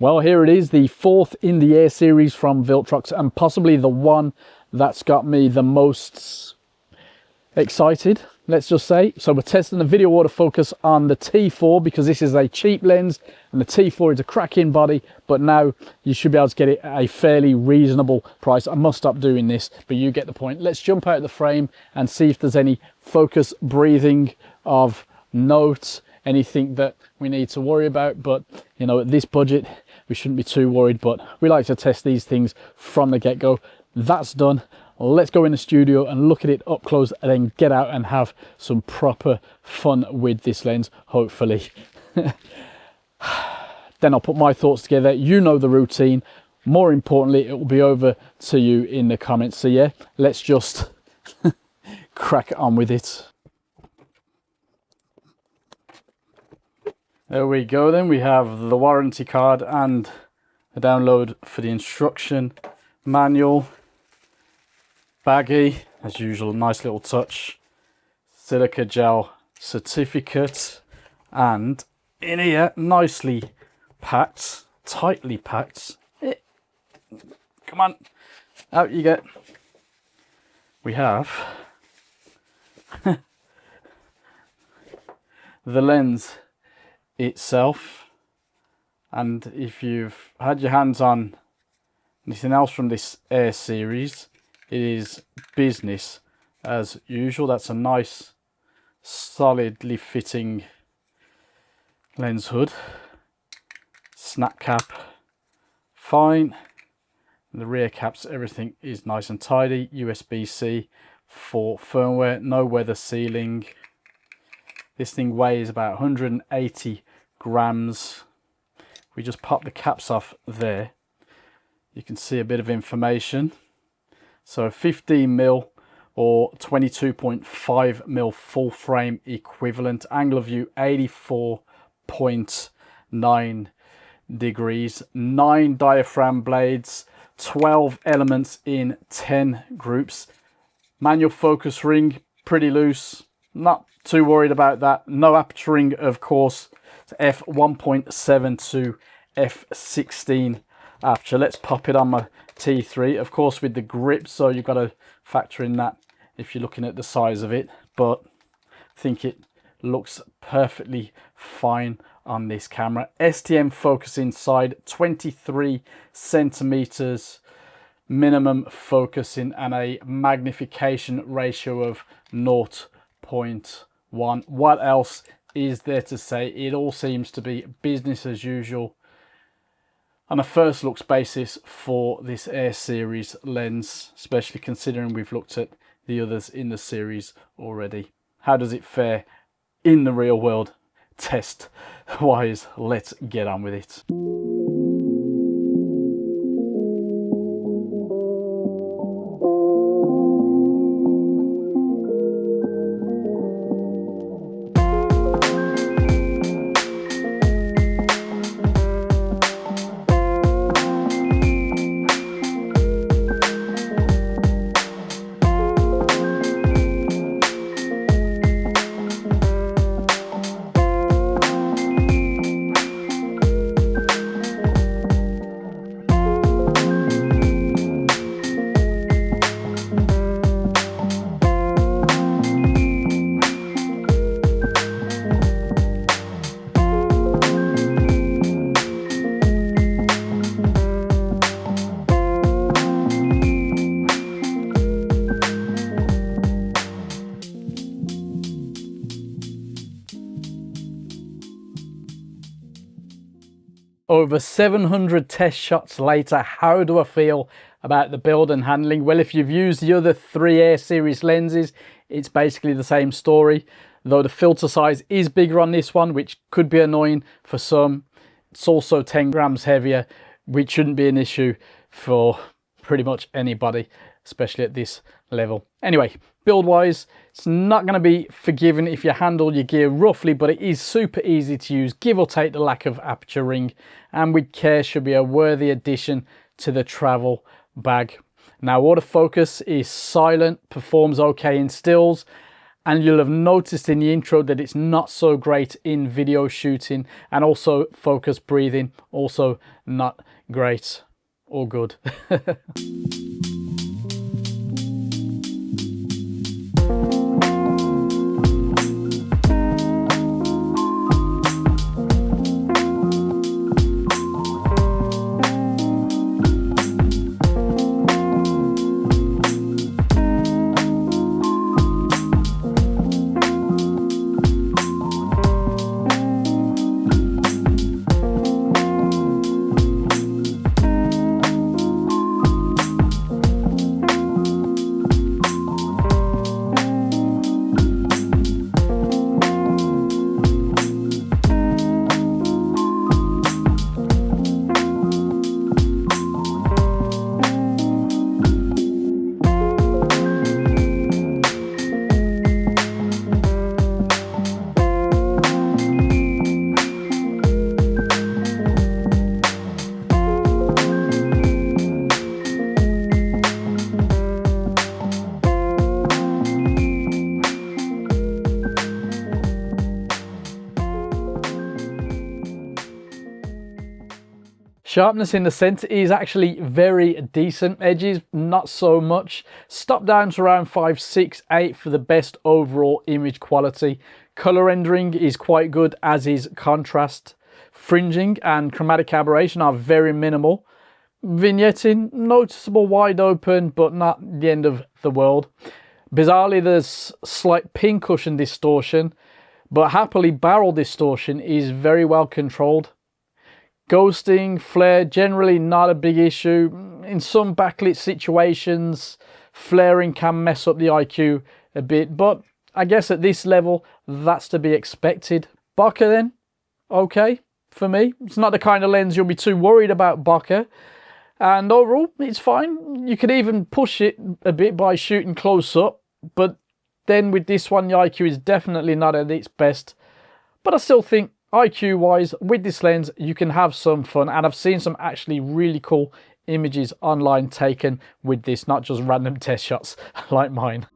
Well, here it is, the fourth in the Air series from Viltrox, and possibly the one that's got me the most excited, let's just say. So we're testing the video autofocus on the T4 because this is a cheap lens and the T4 is a cracking body, but now you should be able to get it at a fairly reasonable price. I must stop doing this, but you get the point. Let's jump out of the frame and see if there's any focus breathing of note, anything that we need to worry about. But you know, at this budget we shouldn't be too worried, but we like to test these things from the get-go. That's done. Let's go in the studio and look at it up close and then get out and have some proper fun with this lens, hopefully. Then I'll put my thoughts together. You know the routine. More importantly, it will be over to you in the comments. So yeah, let's just crack on with it. There we go then. We have the warranty card and a download for the instruction manual. Baggy, as usual, nice little touch. Silica gel certificate. And in here, nicely packed, tightly packed. Come on, out you get. We have the lens itself, and if you've had your hands on anything else from this Air series, it is business as usual. That's a nice solidly fitting lens hood, snap cap fine, and the rear caps, everything is nice and tidy. USB-C for firmware, no weather sealing. This thing weighs about 180 grams. We just pop the caps off there, you can see a bit of information. So 15mm or 22.5mm full frame equivalent, angle of view 84.9 degrees, 9 diaphragm blades, 12 elements in 10 groups. Manual focus ring, pretty loose, not too worried about that. No aperturing, of course. It's f1.7 to f16 aperture. Let's pop it on my T3, of course, with the grip, so you've got to factor in that if you're looking at the size of it, but I think it looks perfectly fine on this camera. STM focus inside, 23 centimeters minimum focusing, and a magnification ratio of 0.1. What else is there to say? It all seems to be business as usual on a first looks basis for this Air series lens, especially considering we've looked at the others in the series already. How does it fare in the real world test wise? Let's get on with it. Over 700 test shots later, how do I feel about the build and handling? Well, if you've used the other 3 Air series lenses, it's basically the same story, though the filter size is bigger on this one, which could be annoying for some. It's also 10 grams heavier, which shouldn't be an issue for pretty much anybody, especially at this level. Anyway, build wise, it's not going to be forgiven if you handle your gear roughly, but it is super easy to use, give or take the lack of aperture ring, and with care should be a worthy addition to the travel bag. Now, autofocus is silent, performs okay in stills, And you'll have noticed in the intro that it's not so great in video shooting, and also focus breathing, also not great or good. Sharpness in the center is actually very decent. Edges, not so much. Stop down to around 5, 6, 8 for the best overall image quality. Color rendering is quite good, as is contrast. Fringing and chromatic aberration are very minimal. Vignetting, noticeable wide open, but not the end of the world. Bizarrely, there's slight pincushion distortion, but happily barrel distortion is very well controlled. Ghosting, flare, generally not a big issue. In some backlit situations, flaring can mess up the IQ a bit, but I guess at this level, that's to be expected. Bokeh then, okay, for me. It's not the kind of lens you'll be too worried about bokeh. And overall, it's fine. You could even push it a bit by shooting close up, but then with this one, the IQ is definitely not at its best. But I still think IQ wise, with this lens, you can have some fun, and I've seen some actually really cool images online taken with this, not just random test shots like mine.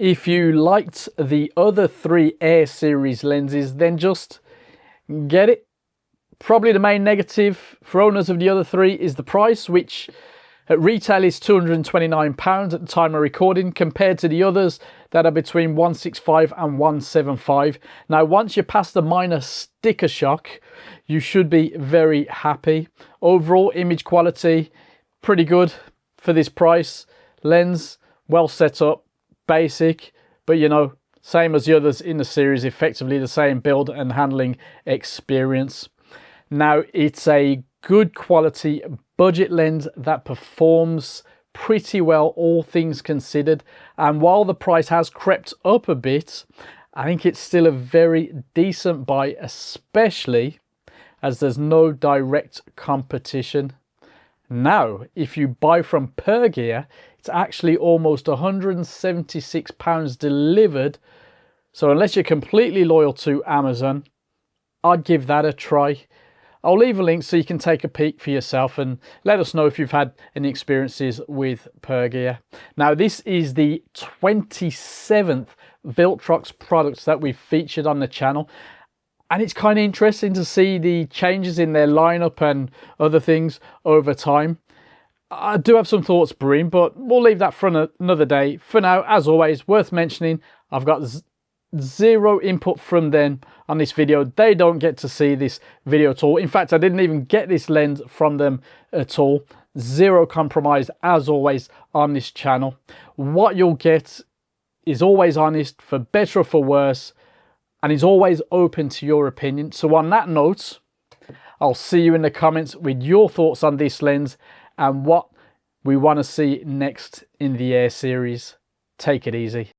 If you liked the other 3 Air series lenses, then just get it. Probably the main negative for owners of the other 3 is the price, which at retail is £229 at the time of recording, compared to the others that are between £165 and £175. Now, once you pass the minor sticker shock, you should be very happy. Overall image quality, pretty good for this price. Lens, well set up. Basic, but you know, same as the others in the series, effectively the same build and handling experience. Now, it's a good quality budget lens that performs pretty well, all things considered, and while the price has crept up a bit, I think it's still a very decent buy, especially as there's no direct competition. Now, if you buy from Pergear, it's actually almost £176 delivered. So unless you're completely loyal to Amazon, I'd give that a try. I'll leave a link so you can take a peek for yourself and let us know if you've had any experiences with Pergear. Now, this is the 27th Viltrox product that we've featured on the channel. And it's kind of interesting to see the changes in their lineup and other things over time. I do have some thoughts brewing, but we'll leave that for another day. For now, as always, worth mentioning, I've got zero input from them on this video. They don't get to see this video at all. In fact, I didn't even get this lens from them at all. Zero compromise as always on this channel. What you'll get is always honest, for better or for worse, and is always open to your opinion. So on that note, I'll see you in the comments with your thoughts on this lens and what we want to see next in the Air series. Take it easy.